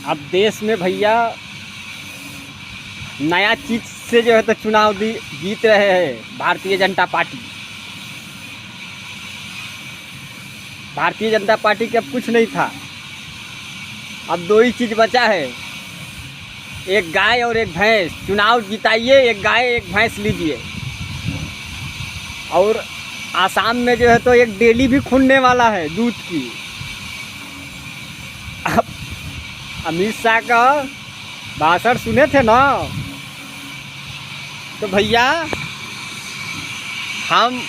अब देश में भैया नया चीज से जो है तो चुनाव जीत रहे हैं भारतीय जनता पार्टी। भारतीय जनता पार्टी के अब कुछ नहीं था, अब दो ही चीज़ बचा है, एक गाय और एक भैंस। चुनाव जिताइए, एक गाय एक भैंस लीजिए। और आसाम में जो है तो एक डेली भी खुलने वाला है दूध की। अब अमित शाह का भाषण सुने थे ना, तो भैया हम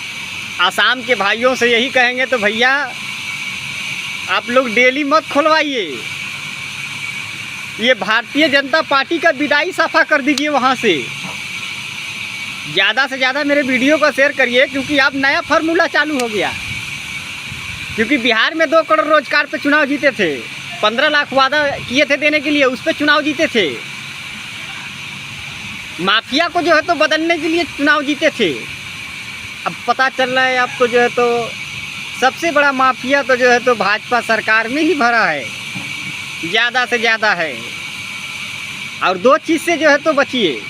आसाम के भाइयों से यही कहेंगे, तो भैया आप लोग डेली मत खुलवाइए, ये भारतीय जनता पार्टी का विदाई साफा कर दीजिए वहाँ से। ज़्यादा से ज़्यादा मेरे वीडियो को शेयर करिए, क्योंकि अब नया फार्मूला चालू हो गया। क्योंकि बिहार में 2 करोड़ रोजगार पे चुनाव जीते थे, 15 लाख वादा किए थे देने के लिए, उस पर चुनाव जीते थे। माफिया को जो है तो बदलने के लिए चुनाव जीते थे। अब पता चल रहा है आपको जो है तो सबसे बड़ा माफिया तो जो है तो भाजपा सरकार में ही भरा है, ज़्यादा से ज़्यादा है। और 2 चीज़ से जो है तो बचिए,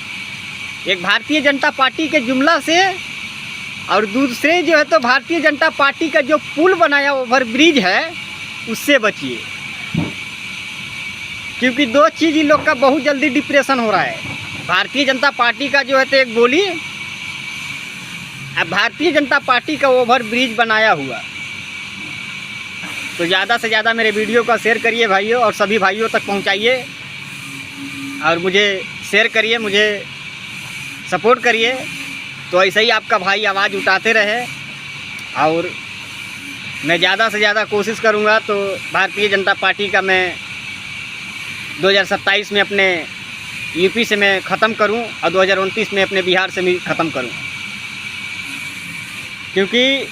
एक भारतीय जनता पार्टी के जुमला से, और दूसरे जो है तो भारतीय जनता पार्टी का जो पुल बनाया ओवरब्रिज है उससे बचिए। क्योंकि 2 चीज़ इन लोग का बहुत जल्दी डिप्रेशन हो रहा है। भारतीय जनता पार्टी का जो है तो एक बोली, अब भारतीय जनता पार्टी का ओवरब्रिज बनाया हुआ। तो ज़्यादा से ज़्यादा मेरे वीडियो का शेयर करिए भाइयों, और सभी भाइयों तक पहुंचाइए, और मुझे शेयर करिए, मुझे सपोर्ट करिए। तो ऐसे ही आपका भाई आवाज़ उठाते रहे, और मैं ज़्यादा से ज़्यादा कोशिश करूँगा तो भारतीय जनता पार्टी का मैं 2027 में अपने यूपी से मैं ख़त्म करूं, और 2029 में अपने बिहार से भी ख़त्म करूं। क्योंकि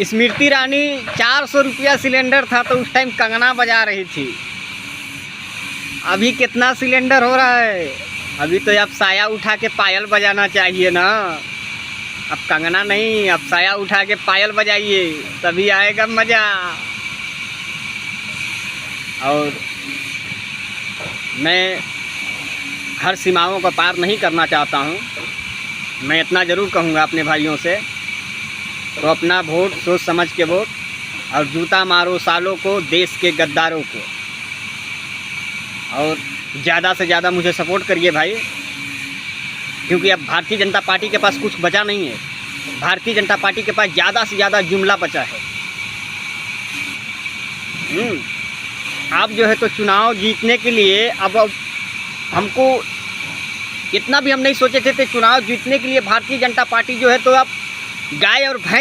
स्मृति ईरानी 400 रुपया सिलेंडर था तो उस टाइम कंगना बजा रही थी। अभी कितना सिलेंडर हो रहा है? अभी तो अब साया उठा के पायल बजाना चाहिए ना। अब कंगना नहीं, अब साया उठा के पायल बजाइए, तभी आएगा मज़ा। और मैं हर सीमाओं का पार नहीं करना चाहता हूं। मैं इतना ज़रूर कहूँगा अपने भाइयों से, तो अपना वोट सोच समझ के वोट, और जूता मारो सालों को, देश के गद्दारों को। और ज़्यादा से ज़्यादा मुझे सपोर्ट करिए भाई, क्योंकि अब भारतीय जनता पार्टी के पास कुछ बचा नहीं है। भारतीय जनता पार्टी के पास ज़्यादा से ज़्यादा जुमला बचा है। आप जो है तो चुनाव जीतने के लिए, अब हमको इतना भी हम नहीं सोचे थे, चुनाव जीतने के लिए भारतीय जनता पार्टी जो है तो अब गाय और भैंस